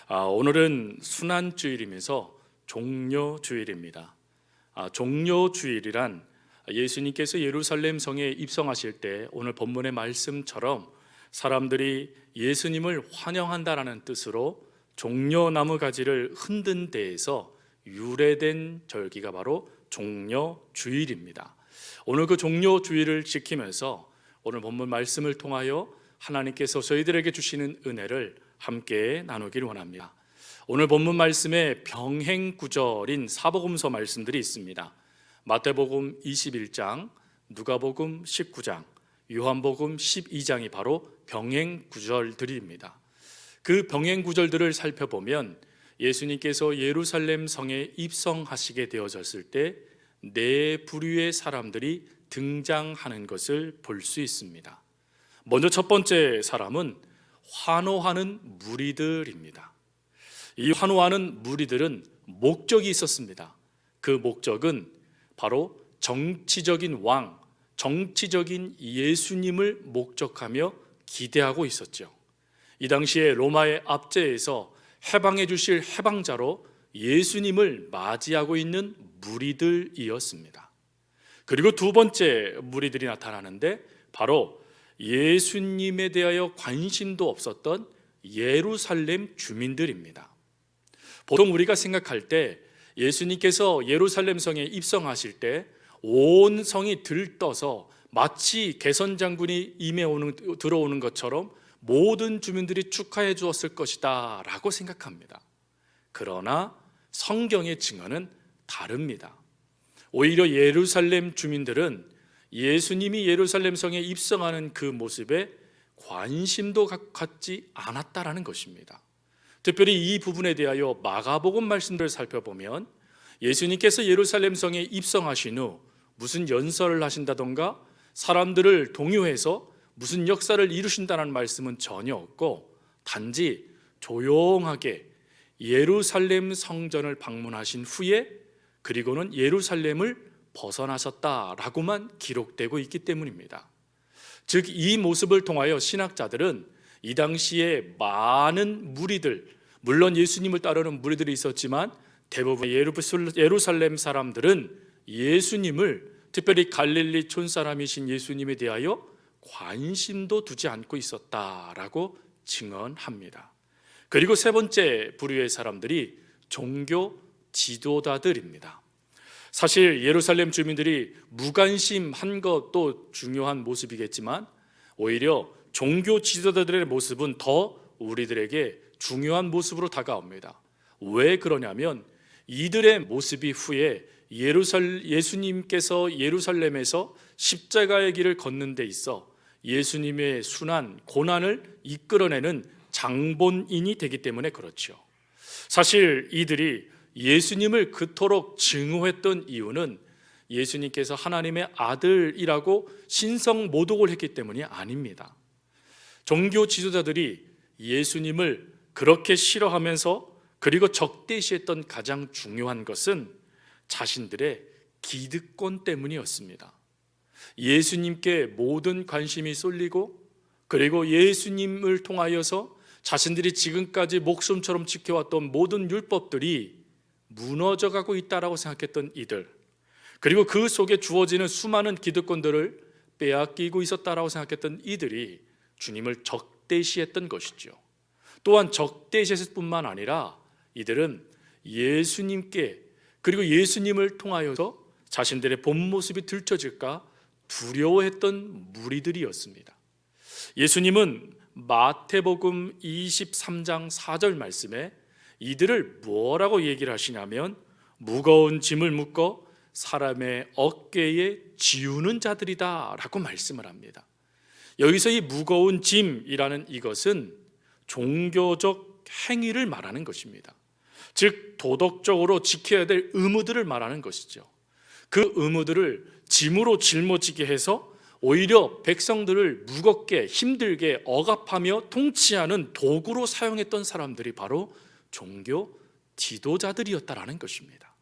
오늘은 순환주일이면서 종려주일입니다. 종려주일이란 예수님께서 예루살렘 성에 입성하실 때 오늘 본문의 말씀처럼 사람들이 예수님을 환영한다라는 뜻으로 종려나무 가지를 흔든 데에서 유래된 절기가 바로 종려주일입니다. 오늘 그 종려주일을 지키면서 오늘 본문 말씀을 통하여 하나님께서 저희들에게 주시는 은혜를 함께 나누기를 원합니다. 오늘 본문 말씀에 병행 구절인 사복음서 말씀들이 있습니다. 마태복음 21장, 누가복음 19장, 요한복음 12장이 바로 병행 구절들입니다. 그 병행 구절들을 살펴보면 예수님께서 예루살렘 성에 입성하시게 되어졌을 때 네 부류의 사람들이 등장하는 것을 볼 수 있습니다. 먼저 첫 번째 사람은 환호하는 무리들입니다. 이 환호하는 무리들은 목적이 있었습니다. 그 목적은 바로 정치적인 왕, 정치적인 예수님을 목적하며 기대하고 있었죠. 이 당시에 로마의 압제에서 해방해 주실 해방자로 예수님을 맞이하고 있는 무리들이었습니다. 그리고 두 번째 무리들이 나타나는데 바로 예수님에 대하여 관심도 없었던 예루살렘 주민들입니다. 보통 우리가 생각할 때 예수님께서 예루살렘 성에 입성하실 때 온 성이 들떠서 마치 개선장군이 들어오는 것처럼 모든 주민들이 축하해 주었을 것이다 라고 생각합니다. 그러나 성경의 증언은 다릅니다. 오히려 예루살렘 주민들은 예수님이 예루살렘 성에 입성하는 그 모습에 관심도 갖지 않았다라는 것입니다. 특별히 이 부분에 대하여 마가복음 말씀들을 살펴보면 예수님께서 예루살렘 성에 입성하신 후 무슨 연설을 하신다던가 사람들을 동요해서 무슨 역사를 이루신다는 말씀은 전혀 없고 단지 조용하게 예루살렘 성전을 방문하신 후에 그리고는 예루살렘을 벗어나셨다라고만 기록되고 있기 때문입니다. 즉 이 모습을 통하여 신학자들은 이 당시에 많은 무리들, 물론 예수님을 따르는 무리들이 있었지만 대부분 예루살렘 사람들은 예수님을, 특별히 갈릴리 촌사람이신 예수님에 대하여 관심도 두지 않고 있었다라고 증언합니다. 그리고 세 번째 부류의 사람들이 종교 지도자들입니다. 사실 예루살렘 주민들이 무관심한 것도 중요한 모습이겠지만 오히려 종교 지도자들의 모습은 더 우리들에게 중요한 모습으로 다가옵니다. 왜 그러냐면 이들의 모습이 후에 예수님께서 예루살렘에서 십자가의 길을 걷는 데 있어 예수님의 순환, 고난을 이끌어내는 장본인이 되기 때문에 그렇죠. 사실 이들이 예수님을 그토록 증오했던 이유는 예수님께서 하나님의 아들이라고 신성 모독을 했기 때문이 아닙니다. 종교 지도자들이 예수님을 그렇게 싫어하면서 그리고 적대시했던 가장 중요한 것은 자신들의 기득권 때문이었습니다. 예수님께 모든 관심이 쏠리고 그리고 예수님을 통하여서 자신들이 지금까지 목숨처럼 지켜왔던 모든 율법들이 무너져가고 있다라고 생각했던 이들, 그리고 그 속에 주어지는 수많은 기득권들을 빼앗기고 있었다라고 생각했던 이들이 주님을 적대시했던 것이죠. 또한 적대시했을 뿐만 아니라 이들은 예수님께 그리고 예수님을 통하여서 자신들의 본 모습이 들춰질까 두려워했던 무리들이었습니다. 예수님은 마태복음 23장 4절 말씀에 이들을 뭐라고 얘기를 하시냐면 무거운 짐을 묶어 사람의 어깨에 지우는 자들이다 라고 말씀을 합니다. 여기서 이 무거운 짐이라는 이것은 종교적 행위를 말하는 것입니다. 즉 도덕적으로 지켜야 될 의무들을 말하는 것이죠. 그 의무들을 짐으로 짊어지게 해서 오히려 백성들을 무겁게 힘들게 억압하며 통치하는 도구로 사용했던 사람들이 바로 종교 지도자들이었다라는 것입니다.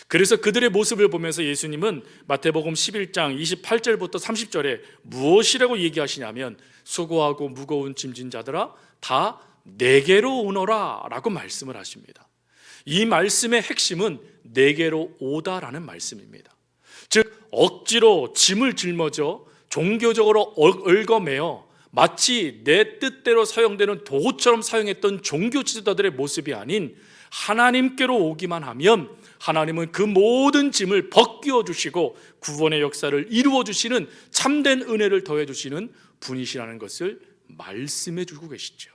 그래서 그들의 모습을 보면서 예수님은 마태복음 11장 28절부터 30절에 무엇이라고 얘기하시냐면 수고하고 무거운 짐진 자들아 다 내게로 오너라 라고 말씀을 하십니다. 이 말씀의 핵심은 내게로 오다라는 말씀입니다. 즉 억지로 짐을 짊어져 종교적으로 얽어매어 마치 내 뜻대로 사용되는 도구처럼 사용했던 종교 지도자들의 모습이 아닌 하나님께로 오기만 하면 하나님은 그 모든 짐을 벗기어 주시고 구원의 역사를 이루어 주시는 참된 은혜를 더해 주시는 분이시라는 것을 말씀해 주고 계시죠.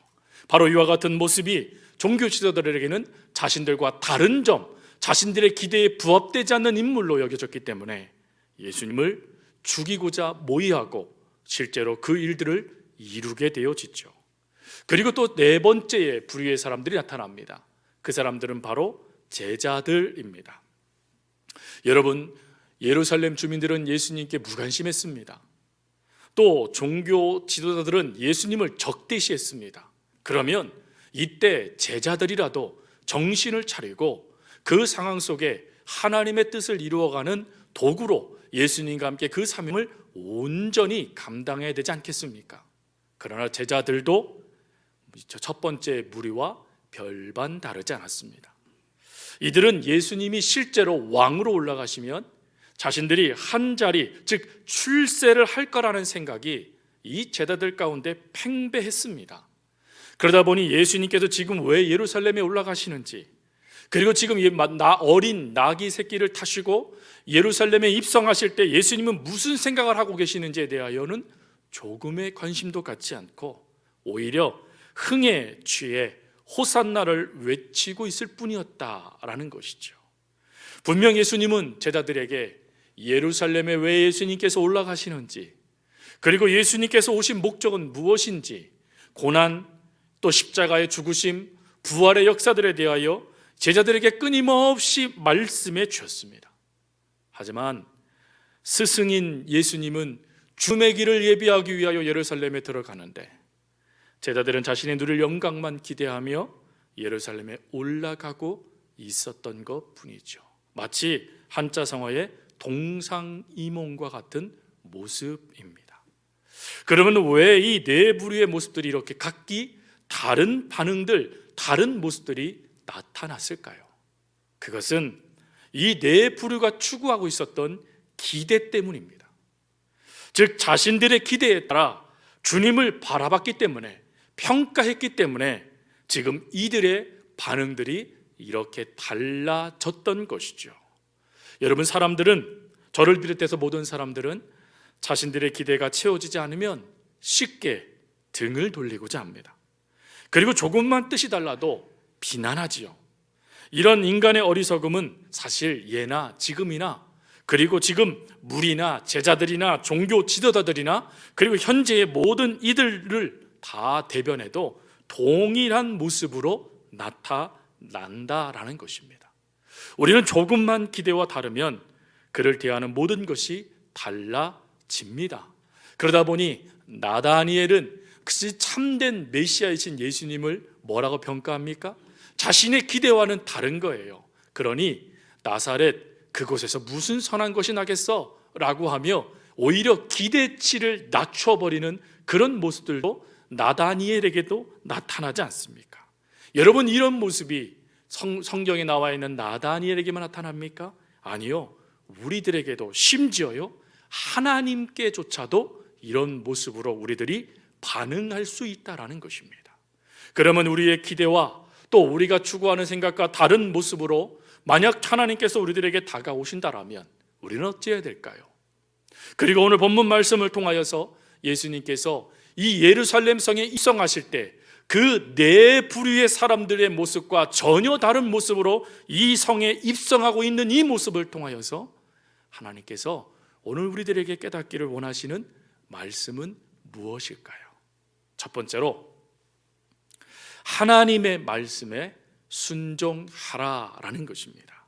바로 이와 같은 모습이 종교 지도자들에게는 자신들과 다른 점, 자신들의 기대에 부합되지 않는 인물로 여겨졌기 때문에 예수님을 죽이고자 모의하고 실제로 그 일들을 이루게 되어지죠. 그리고 또 네 번째의 부류의 사람들이 나타납니다. 그 사람들은 바로 제자들입니다. 여러분, 예루살렘 주민들은 예수님께 무관심했습니다. 또 종교 지도자들은 예수님을 적대시했습니다. 그러면 이때 제자들이라도 정신을 차리고 그 상황 속에 하나님의 뜻을 이루어가는 도구로 예수님과 함께 그 사명을 온전히 감당해야 되지 않겠습니까? 그러나 제자들도 첫 번째 무리와 별반 다르지 않았습니다. 이들은 예수님이 실제로 왕으로 올라가시면 자신들이 한 자리, 즉 출세를 할 거라는 생각이 이 제자들 가운데 팽배했습니다. 그러다 보니 예수님께서 지금 왜 예루살렘에 올라가시는지, 그리고 지금 어린 나귀 새끼를 타시고 예루살렘에 입성하실 때 예수님은 무슨 생각을 하고 계시는지에 대하여는 조금의 관심도 갖지 않고 오히려 흥에 취해 호산나를 외치고 있을 뿐이었다라는 것이죠. 분명 예수님은 제자들에게 예루살렘에 왜 예수님께서 올라가시는지, 그리고 예수님께서 오신 목적은 무엇인지, 고난, 또 십자가의 죽으심, 부활의 역사들에 대하여 제자들에게 끊임없이 말씀해 주셨습니다. 하지만 스승인 예수님은 죽음의 길을 예비하기 위하여 예루살렘에 들어가는데 제자들은 자신의 누릴 영광만 기대하며 예루살렘에 올라가고 있었던 것 뿐이죠. 마치 한자성어의 동상이몽과 같은 모습입니다. 그러면 왜 이 네 부류의 모습들이 이렇게 각기 다른 반응들, 다른 모습들이 나타났을까요? 그것은 이 네 부류가 추구하고 있었던 기대 때문입니다. 즉 자신들의 기대에 따라 주님을 바라봤기 때문에, 평가했기 때문에 지금 이들의 반응들이 이렇게 달라졌던 것이죠. 여러분, 사람들은, 저를 비롯해서 모든 사람들은 자신들의 기대가 채워지지 않으면 쉽게 등을 돌리고자 합니다. 그리고 조금만 뜻이 달라도 비난하지요. 이런 인간의 어리석음은 사실 예나 지금이나, 그리고 지금 무리나 제자들이나 종교 지도자들이나, 그리고 현재의 모든 이들을 다 대변해도 동일한 모습으로 나타난다라는 것입니다. 우리는 조금만 기대와 다르면 그를 대하는 모든 것이 달라집니다. 그러다 보니 나다니엘은 그 참된 메시아이신 예수님을 뭐라고 평가합니까? 자신의 기대와는 다른 거예요. 그러니 나사렛 그곳에서 무슨 선한 것이 나겠어? 라고 하며 오히려 기대치를 낮춰버리는 그런 모습들도 나다니엘에게도 나타나지 않습니까? 여러분, 이런 모습이 성경에 나와 있는 나다니엘에게만 나타납니까? 아니요, 우리들에게도, 심지어요 하나님께조차도 이런 모습으로 우리들이 반응할 수 있다라는 것입니다. 그러면 우리의 기대와 또 우리가 추구하는 생각과 다른 모습으로 만약 하나님께서 우리들에게 다가오신다라면 우리는 어찌해야 될까요? 그리고 오늘 본문 말씀을 통하여서 예수님께서 이 예루살렘 성에 입성하실 때 그 네 부류의 사람들의 모습과 전혀 다른 모습으로 이 성에 입성하고 있는 이 모습을 통하여서 하나님께서 오늘 우리들에게 깨닫기를 원하시는 말씀은 무엇일까요? 첫 번째로 하나님의 말씀에 순종하라라는 것입니다.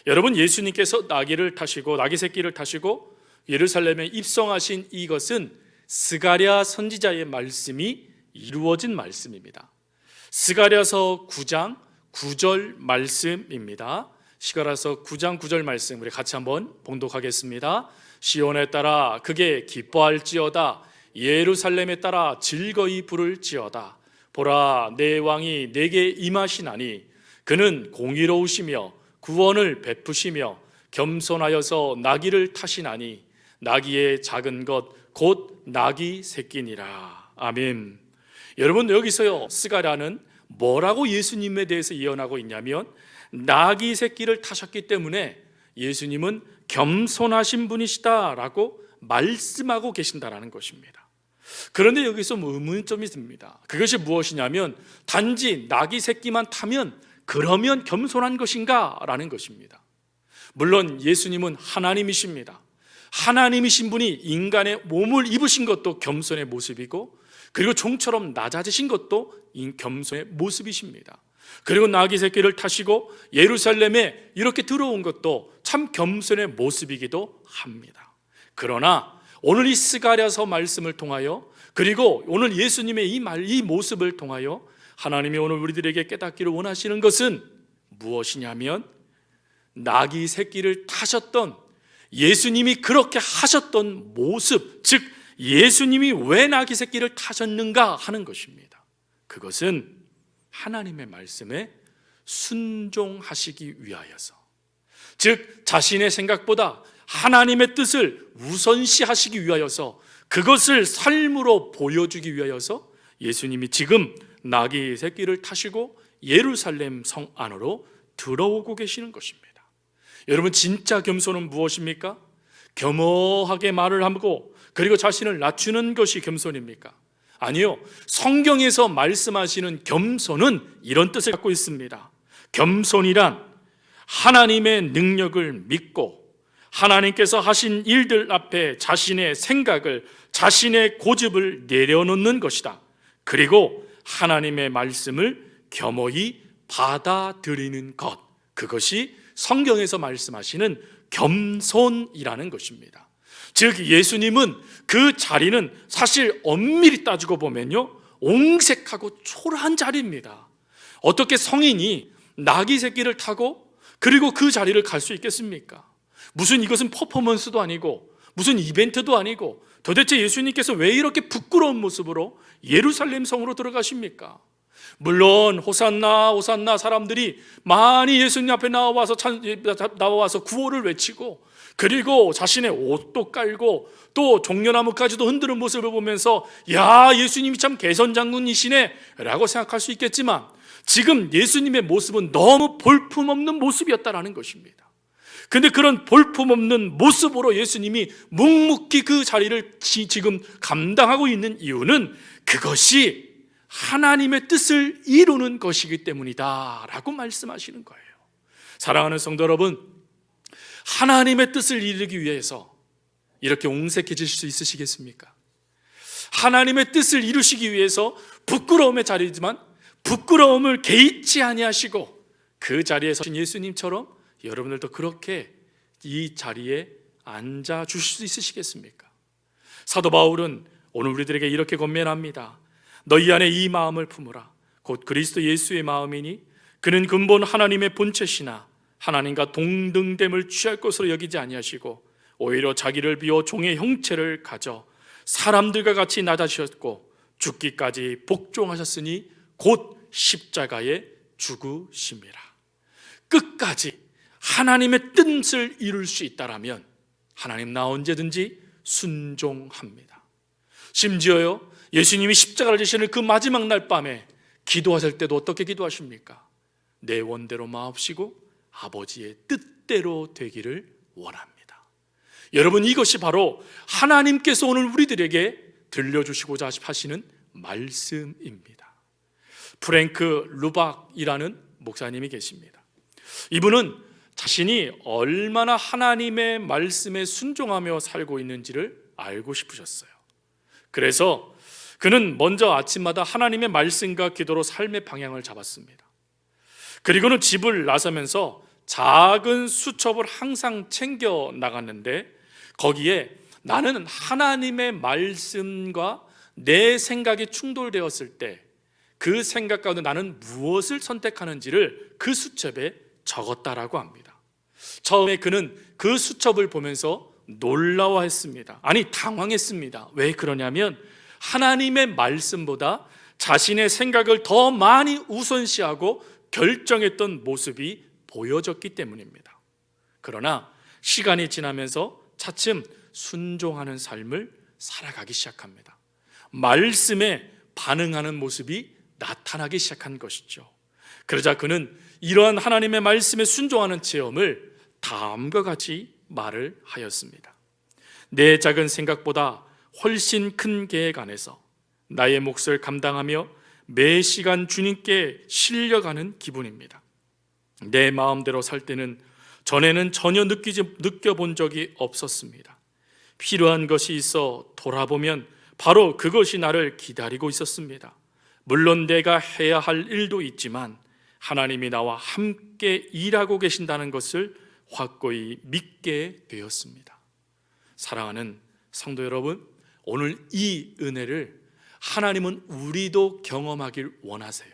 여러분, 예수님께서 나귀 새끼를 타시고 예루살렘에 입성하신 이것은 스가랴 선지자의 말씀이 이루어진 말씀입니다. 스가랴서 9장 9절 말씀입니다. 스가랴서 9장 9절 말씀 우리 같이 한번 봉독하겠습니다. 시온에 따라 그게 기뻐할지어다, 예루살렘에 따라 즐거이 부를지어다. 보라, 내 왕이 내게 임하시나니 그는 공의로우시며 구원을 베푸시며 겸손하여서 나귀를 타시나니 나귀의 작은 것 곧 나귀 새끼니라. 아멘. 여러분, 여기서요 스가랴는 뭐라고 예수님에 대해서 예언하고 있냐면, 나귀 새끼를 타셨기 때문에 예수님은 겸손하신 분이시다라고 말씀하고 계신다라는 것입니다. 그런데 여기서 의문점이 듭니다. 그것이 무엇이냐면, 단지 나귀 새끼만 타면 그러면 겸손한 것인가? 라는 것입니다. 물론 예수님은 하나님이십니다. 하나님이신 분이 인간의 몸을 입으신 것도 겸손의 모습이고, 그리고 종처럼 낮아지신 것도 겸손의 모습이십니다. 그리고 나귀 새끼를 타시고 예루살렘에 이렇게 들어온 것도 참 겸손의 모습이기도 합니다. 그러나 오늘 이 스가랴서 말씀을 통하여, 그리고 오늘 예수님의 이 모습을 통하여 하나님이 오늘 우리들에게 깨닫기를 원하시는 것은 무엇이냐면, 나귀 새끼를 타셨던 예수님이 그렇게 하셨던 모습, 즉 예수님이 왜 나귀 새끼를 타셨는가 하는 것입니다. 그것은 하나님의 말씀에 순종하시기 위하여서, 즉 자신의 생각보다 하나님의 뜻을 우선시하시기 위하여서, 그것을 삶으로 보여주기 위하여서 예수님이 지금 나귀 새끼를 타시고 예루살렘 성 안으로 들어오고 계시는 것입니다. 여러분, 진짜 겸손은 무엇입니까? 겸허하게 말을 하고 그리고 자신을 낮추는 것이 겸손입니까? 아니요. 성경에서 말씀하시는 겸손은 이런 뜻을 갖고 있습니다. 겸손이란 하나님의 능력을 믿고 하나님께서 하신 일들 앞에 자신의 생각을, 자신의 고집을 내려놓는 것이다. 그리고 하나님의 말씀을 겸허히 받아들이는 것, 그것이 성경에서 말씀하시는 겸손이라는 것입니다. 즉 예수님은 그 자리는 사실 엄밀히 따지고 보면요, 옹색하고 초라한 자리입니다. 어떻게 성인이 나귀 새끼를 타고 그리고 그 자리를 갈 수 있겠습니까? 무슨 이것은 퍼포먼스도 아니고 무슨 이벤트도 아니고, 도대체 예수님께서 왜 이렇게 부끄러운 모습으로 예루살렘 성으로 들어가십니까? 물론 호산나 호산나 사람들이 많이 예수님 앞에 나와서 구호를 외치고, 그리고 자신의 옷도 깔고 또 종려나무까지도 흔드는 모습을 보면서 야, 예수님이 참 개선장군이시네 라고 생각할 수 있겠지만, 지금 예수님의 모습은 너무 볼품없는 모습이었다라는 것입니다. 근데 그런 볼품없는 모습으로 예수님이 묵묵히 그 자리를 지금 감당하고 있는 이유는 그것이 하나님의 뜻을 이루는 것이기 때문이다 라고 말씀하시는 거예요. 사랑하는 성도 여러분, 하나님의 뜻을 이루기 위해서 이렇게 옹색해질 수 있으시겠습니까? 하나님의 뜻을 이루시기 위해서 부끄러움의 자리지만 부끄러움을 개의치 아니하시고 그 자리에 서신 예수님처럼 여러분들도 그렇게 이 자리에 앉아 주실 수 있으시겠습니까? 사도 바울은 오늘 우리들에게 이렇게 권면합니다. 너희 안에 이 마음을 품으라. 곧 그리스도 예수의 마음이니 그는 근본 하나님의 본체시나 하나님과 동등됨을 취할 것으로 여기지 아니하시고 오히려 자기를 비워 종의 형체를 가져 사람들과 같이 낮아지셨고 죽기까지 복종하셨으니 곧 십자가에 죽으심이라. 끝까지 하나님의 뜻을 이룰 수 있다라면 하나님 나 언제든지 순종합니다. 심지어요, 예수님이 십자가를 지시는 그 마지막 날 밤에 기도하실 때도 어떻게 기도하십니까? 내 원대로 마옵시고 아버지의 뜻대로 되기를 원합니다. 여러분, 이것이 바로 하나님께서 오늘 우리들에게 들려주시고자 하시는 말씀입니다. 프랭크 루박이라는 목사님이 계십니다. 이분은 자신이 얼마나 하나님의 말씀에 순종하며 살고 있는지를 알고 싶으셨어요. 그래서 그는 먼저 아침마다 하나님의 말씀과 기도로 삶의 방향을 잡았습니다. 그리고는 집을 나서면서 작은 수첩을 항상 챙겨 나갔는데, 거기에 나는 하나님의 말씀과 내 생각이 충돌되었을 때 그 생각 가운데 나는 무엇을 선택하는지를 그 수첩에 적었다라고 합니다. 처음에 그는 그 수첩을 보면서 놀라워했습니다. 아니, 당황했습니다. 왜 그러냐면 하나님의 말씀보다 자신의 생각을 더 많이 우선시하고 결정했던 모습이 보여졌기 때문입니다. 그러나 시간이 지나면서 차츰 순종하는 삶을 살아가기 시작합니다. 말씀에 반응하는 모습이 나타나기 시작한 것이죠. 그러자 그는 이러한 하나님의 말씀에 순종하는 체험을 다음과 같이 말을 하였습니다. 내 작은 생각보다 훨씬 큰 계획 안에서 나의 몫을 감당하며 매 시간 주님께 실려가는 기분입니다. 내 마음대로 살 때는 전에는 전혀 느껴본 적이 없었습니다. 필요한 것이 있어 돌아보면 바로 그것이 나를 기다리고 있었습니다. 물론 내가 해야 할 일도 있지만 하나님이 나와 함께 일하고 계신다는 것을 확고히 믿게 되었습니다. 사랑하는 성도 여러분, 오늘 이 은혜를 하나님은 우리도 경험하길 원하세요.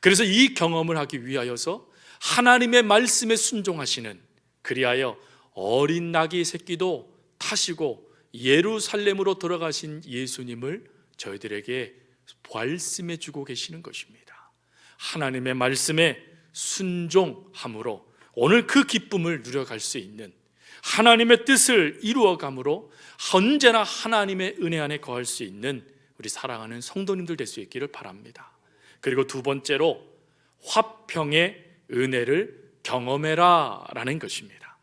그래서 이 경험을 하기 위하여서 하나님의 말씀에 순종하시는, 그리하여 어린 나귀 새끼도 타시고 예루살렘으로 들어가신 예수님을 저희들에게 말씀해 주고 계시는 것입니다. 하나님의 말씀에 순종함으로 오늘 그 기쁨을 누려갈 수 있는, 하나님의 뜻을 이루어감으로 언제나 하나님의 은혜 안에 거할 수 있는 우리 사랑하는 성도님들 될 수 있기를 바랍니다. 그리고 두 번째로 화평의 은혜를 경험해라 라는 것입니다.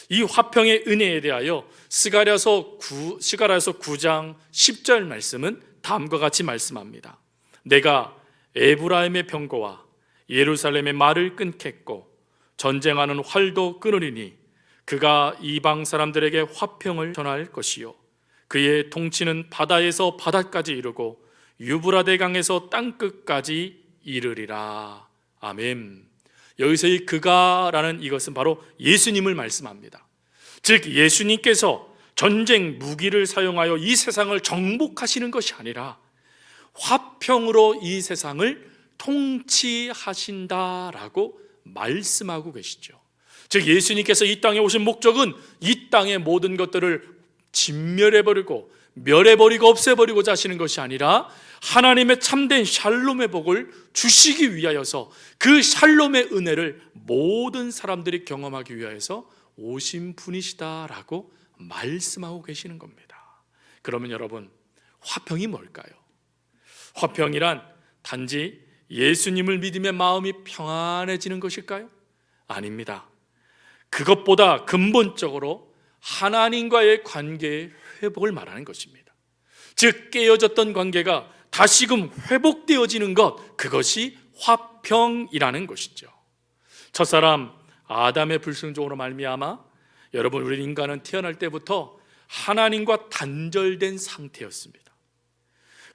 이 화평의 은혜에 대하여 스가랴서 9장 10절 말씀은 다음과 같이 말씀합니다. 내가 에브라임의 병거와 예루살렘의 말을 끊겠고 전쟁하는 활도 끊으리니 그가 이방 사람들에게 화평을 전할 것이요 그의 통치는 바다에서 바다까지 이르고 유브라데 강에서 땅끝까지 이르리라. 아멘. 여기서 이 그가라는 이것은 바로 예수님을 말씀합니다. 즉 예수님께서 전쟁 무기를 사용하여 이 세상을 정복하시는 것이 아니라 화평으로 이 세상을 통치하신다라고 말씀하고 계시죠. 즉 예수님께서 이 땅에 오신 목적은 이 땅의 모든 것들을 진멸해버리고 멸해버리고 없애버리고자 하시는 것이 아니라 하나님의 참된 샬롬의 복을 주시기 위하여서 그 샬롬의 은혜를 모든 사람들이 경험하기 위하여서 오신 분이시다라고 말씀하고 계시는 겁니다. 그러면 여러분, 화평이 뭘까요? 화평이란 단지 예수님을 믿으면 마음이 평안해지는 것일까요? 아닙니다. 그것보다 근본적으로 하나님과의 관계의 회복을 말하는 것입니다. 즉 깨어졌던 관계가 다시금 회복되어지는 것, 그것이 화평이라는 것이죠. 첫사람 아담의 불순종으로 말미암아 여러분, 우리 인간은 태어날 때부터 하나님과 단절된 상태였습니다.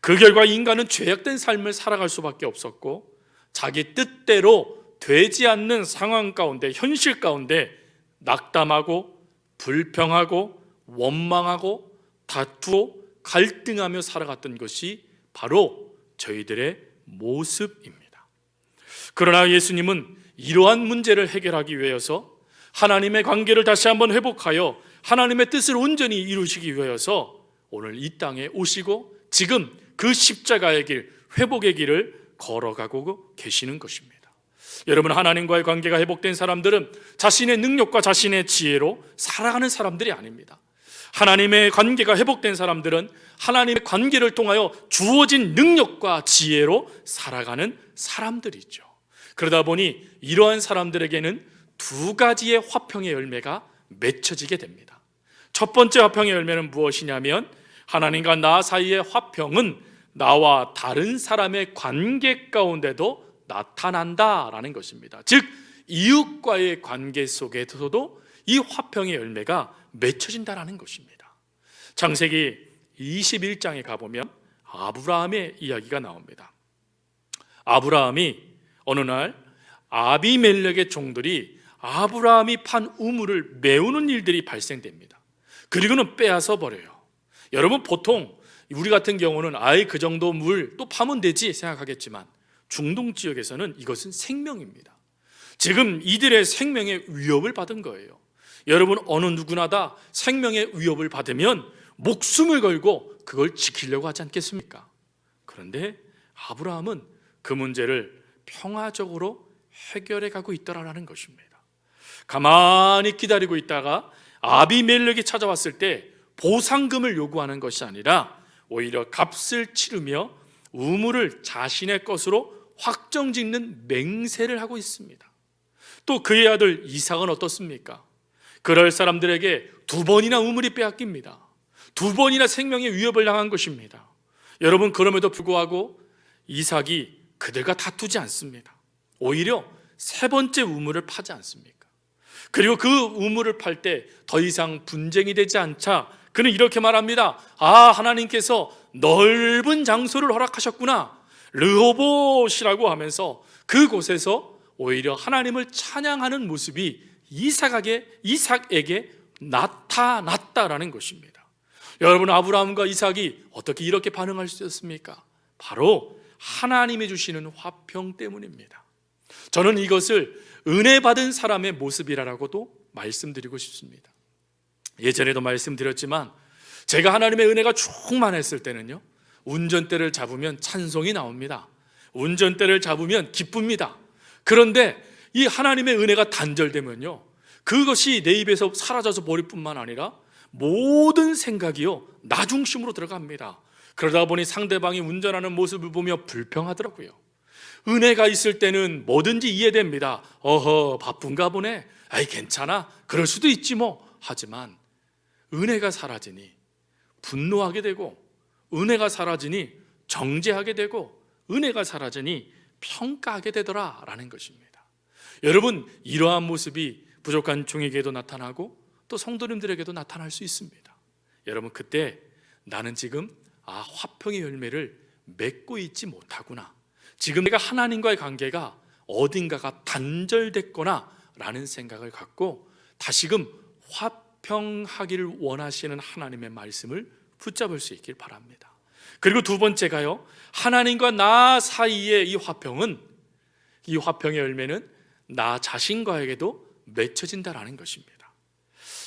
그 결과 인간은 죄악된 삶을 살아갈 수밖에 없었고 자기 뜻대로 되지 않는 상황 가운데, 현실 가운데 낙담하고 불평하고 원망하고 다투고 갈등하며 살아갔던 것이 바로 저희들의 모습입니다. 그러나 예수님은 이러한 문제를 해결하기 위해서 하나님의 관계를 다시 한번 회복하여 하나님의 뜻을 온전히 이루시기 위해서 오늘 이 땅에 오시고 지금 그 십자가의 길, 회복의 길을 걸어가고 계시는 것입니다. 여러분, 하나님과의 관계가 회복된 사람들은 자신의 능력과 자신의 지혜로 살아가는 사람들이 아닙니다. 하나님의 관계가 회복된 사람들은 하나님의 관계를 통하여 주어진 능력과 지혜로 살아가는 사람들이죠. 그러다 보니 이러한 사람들에게는 두 가지의 화평의 열매가 맺혀지게 됩니다. 첫 번째 화평의 열매는 무엇이냐면 하나님과 나 사이의 화평은 나와 다른 사람의 관계 가운데도 나타난다라는 것입니다. 즉 이웃과의 관계 속에서도 이 화평의 열매가 맺혀진다라는 것입니다. 창세기 21장에 가보면 아브라함의 이야기가 나옵니다. 아브라함이 어느 날 아비멜렉의 종들이 아브라함이 판 우물을 메우는 일들이 발생됩니다. 그리고는 빼앗아 버려요. 여러분, 보통 우리 같은 경우는 아예 그 정도 물 또 파면 되지 생각하겠지만 중동 지역에서는 이것은 생명입니다. 지금 이들의 생명의 위협을 받은 거예요. 여러분, 어느 누구나 다 생명의 위협을 받으면 목숨을 걸고 그걸 지키려고 하지 않겠습니까? 그런데 아브라함은 그 문제를 평화적으로 해결해 가고 있더라라는 것입니다. 가만히 기다리고 있다가 아비멜렉이 찾아왔을 때 보상금을 요구하는 것이 아니라 오히려 값을 치르며 우물을 자신의 것으로 확정짓는 맹세를 하고 있습니다. 또 그의 아들 이삭은 어떻습니까? 그럴 사람들에게 2번이나 우물이 빼앗깁니다. 2번이나 생명의 위협을 당한 것입니다. 여러분, 그럼에도 불구하고 이삭이 그들과 다투지 않습니다. 오히려 3번째 우물을 파지 않습니까? 그리고 그 우물을 팔 때 더 이상 분쟁이 되지 않자 그는 이렇게 말합니다. 하나님께서 넓은 장소를 허락하셨구나, 르호봇이라고 하면서 그곳에서 오히려 하나님을 찬양하는 모습이 이삭에게 나타났다라는 것입니다. 여러분, 아브라함과 이삭이 어떻게 이렇게 반응할 수 있었습니까? 바로 하나님이 주시는 화평 때문입니다. 저는 이것을 은혜 받은 사람의 모습이라고도 말씀드리고 싶습니다. 예전에도 말씀드렸지만 제가 하나님의 은혜가 충만했을 때는요, 운전대를 잡으면 찬송이 나옵니다. 운전대를 잡으면 기쁩니다. 그런데 이 하나님의 은혜가 단절되면요, 그것이 내 입에서 사라져서 버릴 뿐만 아니라 모든 생각이요, 나 중심으로 들어갑니다. 그러다 보니 상대방이 운전하는 모습을 보며 불평하더라고요. 은혜가 있을 때는 뭐든지 이해됩니다. 바쁜가 보네, 괜찮아, 그럴 수도 있지 뭐. 하지만 은혜가 사라지니 분노하게 되고, 은혜가 사라지니 정죄하게 되고, 은혜가 사라지니 평가하게 되더라라는 것입니다. 여러분, 이러한 모습이 부족한 종에게도 나타나고 또 성도님들에게도 나타날 수 있습니다. 여러분, 그때 나는 지금 화평의 열매를 맺고 있지 못하구나, 지금 내가 하나님과의 관계가 어딘가가 단절됐거나 라는 생각을 갖고 다시금 화평하기를 원하시는 하나님의 말씀을 붙잡을 수 있길 바랍니다. 그리고 2번째가요, 하나님과 나 사이의 이 화평의 열매는 나 자신과에게도 맺혀진다라는 것입니다.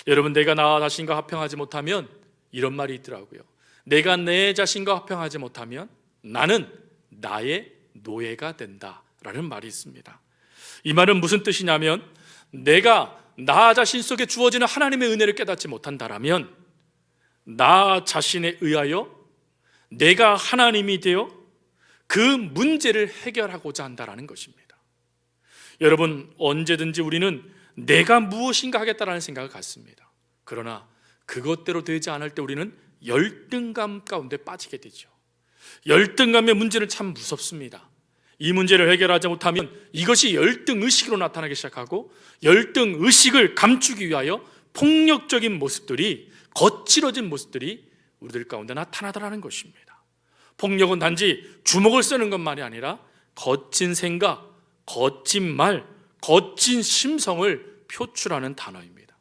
여러분, 내가 나 자신과 화평하지 못하면 이런 말이 있더라고요. 내가 내 자신과 화평하지 못하면 나는 나의 노예가 된다라는 말이 있습니다. 이 말은 무슨 뜻이냐면, 내가 나 자신 속에 주어지는 하나님의 은혜를 깨닫지 못한다라면 나 자신에 의하여 내가 하나님이 되어 그 문제를 해결하고자 한다라는 것입니다. 여러분, 언제든지 우리는 내가 무엇인가 하겠다라는 생각을 갖습니다. 그러나 그것대로 되지 않을 때 우리는 열등감 가운데 빠지게 되죠. 열등감의 문제는 참 무섭습니다. 이 문제를 해결하지 못하면 이것이 열등의식으로 나타나기 시작하고, 열등의식을 감추기 위하여 폭력적인 모습들이, 거칠어진 모습들이 우리들 가운데 나타나더라는 것입니다. 폭력은 단지 주먹을 쓰는 것만이 아니라 거친 생각, 거친 말, 거친 심성을 표출하는 단어입니다.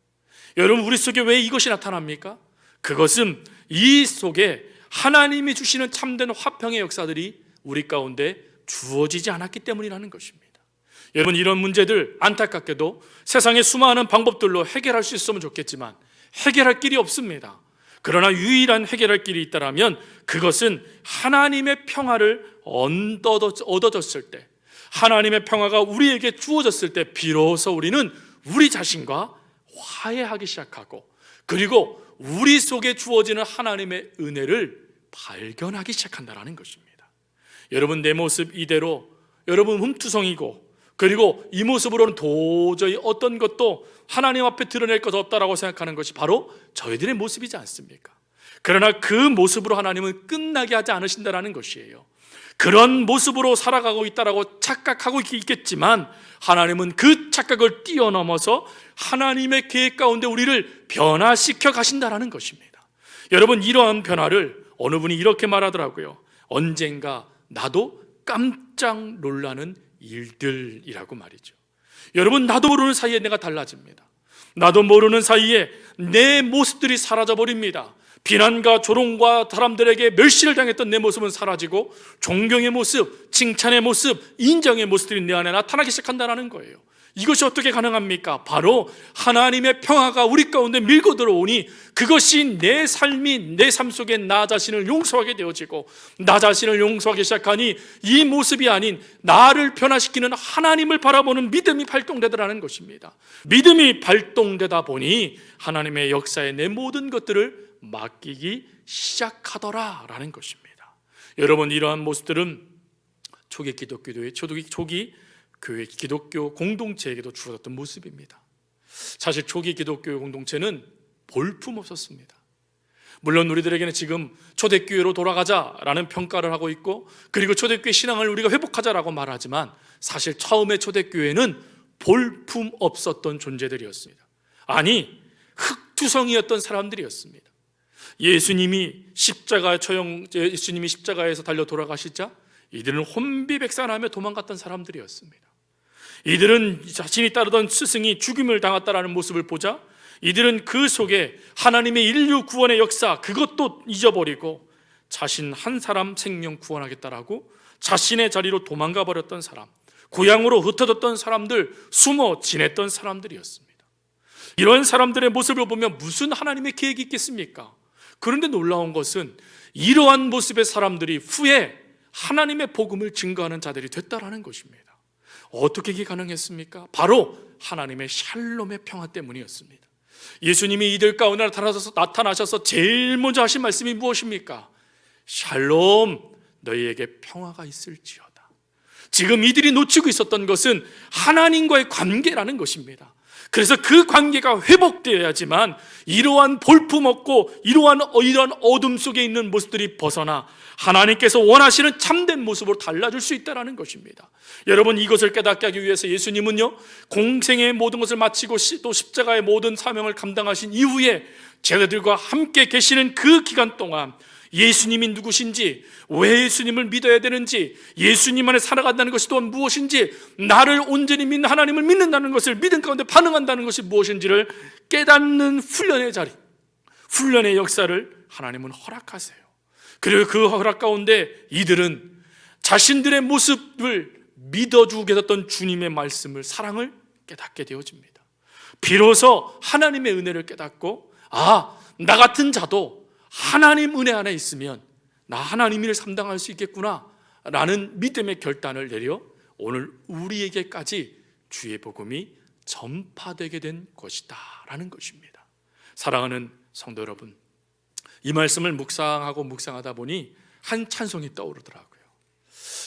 여러분, 우리 속에 왜 이것이 나타납니까? 그것은 이 속에 하나님이 주시는 참된 화평의 역사들이 우리 가운데 주어지지 않았기 때문이라는 것입니다. 여러분, 이런 문제들 안타깝게도 세상의 수많은 방법들로 해결할 수 있으면 좋겠지만 해결할 길이 없습니다. 그러나 유일한 해결할 길이 있다면 그것은 하나님의 평화를 얻어졌을 때, 하나님의 평화가 우리에게 주어졌을 때 비로소 우리는 우리 자신과 화해하기 시작하고, 그리고 우리 속에 주어지는 하나님의 은혜를 발견하기 시작한다는 것입니다. 여러분, 내 모습 이대로 여러분 흠투성이고, 그리고 이 모습으로는 도저히 어떤 것도 하나님 앞에 드러낼 것 없다라고 생각하는 것이 바로 저희들의 모습이지 않습니까? 그러나 그 모습으로 하나님은 끝나게 하지 않으신다는 것이에요. 그런 모습으로 살아가고 있다라고 착각하고 있겠지만 하나님은 그 착각을 뛰어넘어서 하나님의 계획 가운데 우리를 변화시켜 가신다는 것입니다. 여러분, 이러한 변화를 어느 분이 이렇게 말하더라고요. 언젠가 나도 깜짝 놀라는 일들이라고 말이죠. 여러분, 나도 모르는 사이에 내가 달라집니다. 나도 모르는 사이에 내 모습들이 사라져버립니다. 비난과 조롱과 사람들에게 멸시를 당했던 내 모습은 사라지고 존경의 모습, 칭찬의 모습, 인정의 모습들이 내 안에 나타나기 시작한다는 거예요. 이것이 어떻게 가능합니까? 바로 하나님의 평화가 우리 가운데 밀고 들어오니 그것이 내 삶이, 내 삶 속에 나 자신을 용서하게 되어지고, 나 자신을 용서하기 시작하니 이 모습이 아닌 나를 변화시키는 하나님을 바라보는 믿음이 발동되더라는 것입니다. 믿음이 발동되다 보니 하나님의 역사에 내 모든 것들을 맡기기 시작하더라라는 것입니다. 여러분, 이러한 모습들은 초기 기독교의 초기 교회 기독교 공동체에게도 주어졌던 모습입니다. 사실 초기 기독교 공동체는 볼품 없었습니다. 물론 우리들에게는 지금 초대교회로 돌아가자라는 평가를 하고 있고, 그리고 초대교회 신앙을 우리가 회복하자라고 말하지만, 사실 처음에 초대교회는 볼품 없었던 존재들이었습니다. 아니, 흙투성이었던 사람들이었습니다. 예수님이 십자가에서 달려 돌아가시자 이들은 혼비백산하며 도망갔던 사람들이었습니다. 이들은 자신이 따르던 스승이 죽임을 당했다라는 모습을 보자 이들은 그 속에 하나님의 인류 구원의 역사, 그것도 잊어버리고 자신 한 사람 생명 구원하겠다라고 자신의 자리로 도망가 버렸던 사람, 고향으로 흩어졌던 사람들, 숨어 지냈던 사람들이었습니다. 이런 사람들의 모습을 보면 무슨 하나님의 계획이 있겠습니까? 그런데 놀라운 것은 이러한 모습의 사람들이 후에 하나님의 복음을 증거하는 자들이 됐다라는 것입니다. 어떻게 이게 가능했습니까? 바로 하나님의 샬롬의 평화 때문이었습니다. 예수님이 이들 가운데 나타나셔서 제일 먼저 하신 말씀이 무엇입니까? 샬롬, 너희에게 평화가 있을지어다. 지금 이들이 놓치고 있었던 것은 하나님과의 관계라는 것입니다. 그래서 그 관계가 회복되어야지만 이러한 볼품없고 이러한 어둠 속에 있는 모습들이 벗어나 하나님께서 원하시는 참된 모습으로 달라질 수 있다는 것입니다. 여러분, 이것을 깨닫게 하기 위해서 예수님은요, 공생의 모든 것을 마치고 또 십자가의 모든 사명을 감당하신 이후에 제자들과 함께 계시는 그 기간 동안 예수님이 누구신지, 왜 예수님을 믿어야 되는지, 예수님 안에 살아간다는 것이 또한 무엇인지, 나를 온전히 믿는 하나님을 믿는다는 것을, 믿음 가운데 반응한다는 것이 무엇인지를 깨닫는 훈련의 자리, 훈련의 역사를 하나님은 허락하세요. 그리고 그 허락 가운데 이들은 자신들의 모습을 믿어주고 계셨던 주님의 말씀을, 사랑을 깨닫게 되어집니다. 비로소 하나님의 은혜를 깨닫고, 나 같은 자도 하나님 은혜 안에 있으면 나 하나님 일을 감당할 수 있겠구나 라는 믿음의 결단을 내려 오늘 우리에게까지 주의 복음이 전파되게 된 것이다 라는 것입니다. 사랑하는 성도 여러분, 이 말씀을 묵상하다 보니 한 찬송이 떠오르더라고요.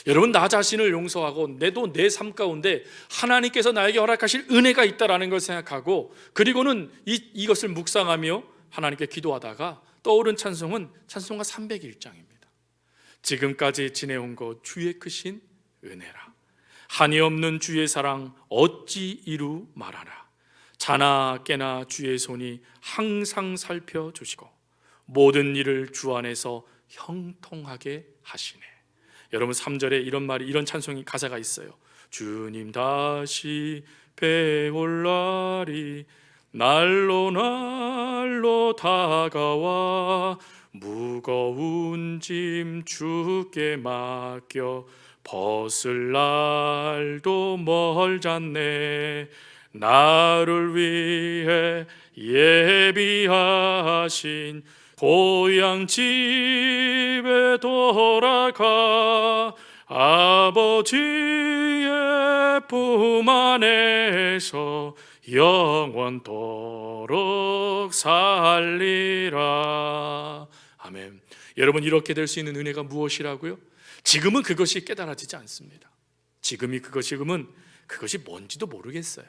여러분, 나 자신을 용서하고 내도 내 삶 가운데 하나님께서 나에게 허락하실 은혜가 있다라는 걸 생각하고, 그리고는 이것을 묵상하며 하나님께 기도하다가 떠오른 찬송은 찬송가 301장입니다. 지금까지 지내온 것 주의 크신 은혜라. 한이 없는 주의 사랑 어찌 이루 말하라. 자나 깨나 주의 손이 항상 살펴주시고 모든 일을 주 안에서 형통하게 하시네. 여러분, 3절에 이런 찬송이 가사가 있어요. 주님 다시 배올 날이 날로 다가와 무거운 짐 주께 맡겨 벗을 날도 멀잖네. 나를 위해 예비하신 고향 집에 돌아가 아버지의 품 안에서 영원토록 살리라. 아멘. 여러분, 이렇게 될 수 있는 은혜가 무엇이라고요? 지금은 그것이 깨달아지지 않습니다. 지금은 그것이 뭔지도 모르겠어요.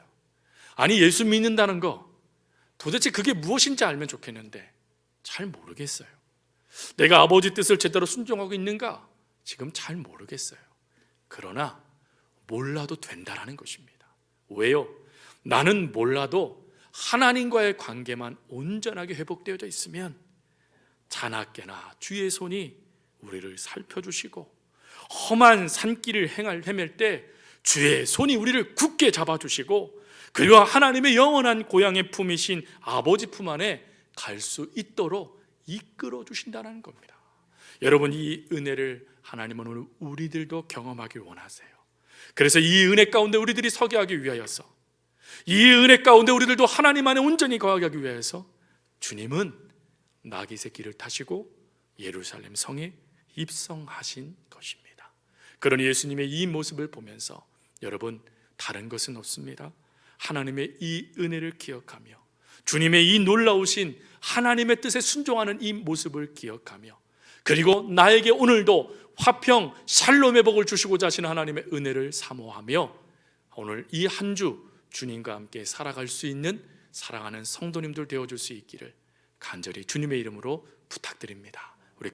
아니, 예수 믿는다는 거 도대체 그게 무엇인지 알면 좋겠는데 잘 모르겠어요. 내가 아버지 뜻을 제대로 순종하고 있는가? 지금 잘 모르겠어요. 그러나 몰라도 된다라는 것입니다. 왜요? 나는 몰라도 하나님과의 관계만 온전하게 회복되어져 있으면 자나깨나 주의 손이 우리를 살펴주시고 험한 산길을 헤맬 때 주의 손이 우리를 굳게 잡아주시고, 그리고 하나님의 영원한 고향의 품이신 아버지 품 안에 갈 수 있도록 이끌어 주신다는 겁니다. 여러분, 이 은혜를 하나님은 오늘 우리들도 경험하길 원하세요. 그래서 이 은혜 가운데 우리들이 서게 하기 위하여서 이 은혜 가운데 우리들도 하나님 안에 온전히 거하기 위해서 주님은 나귀 새끼를 타시고 예루살렘 성에 입성하신 것입니다. 그러니 예수님의 이 모습을 보면서 여러분, 다른 것은 없습니다. 하나님의 이 은혜를 기억하며 주님의 이 놀라우신 하나님의 뜻에 순종하는 이 모습을 기억하며, 그리고 나에게 오늘도 화평 샬롬의 복을 주시고자 하시는 하나님의 은혜를 사모하며 오늘 이 한 주 주님과 함께 살아갈 수 있는 사랑하는 성도님들 되어줄 수 있기를 간절히 주님의 이름으로 부탁드립니다.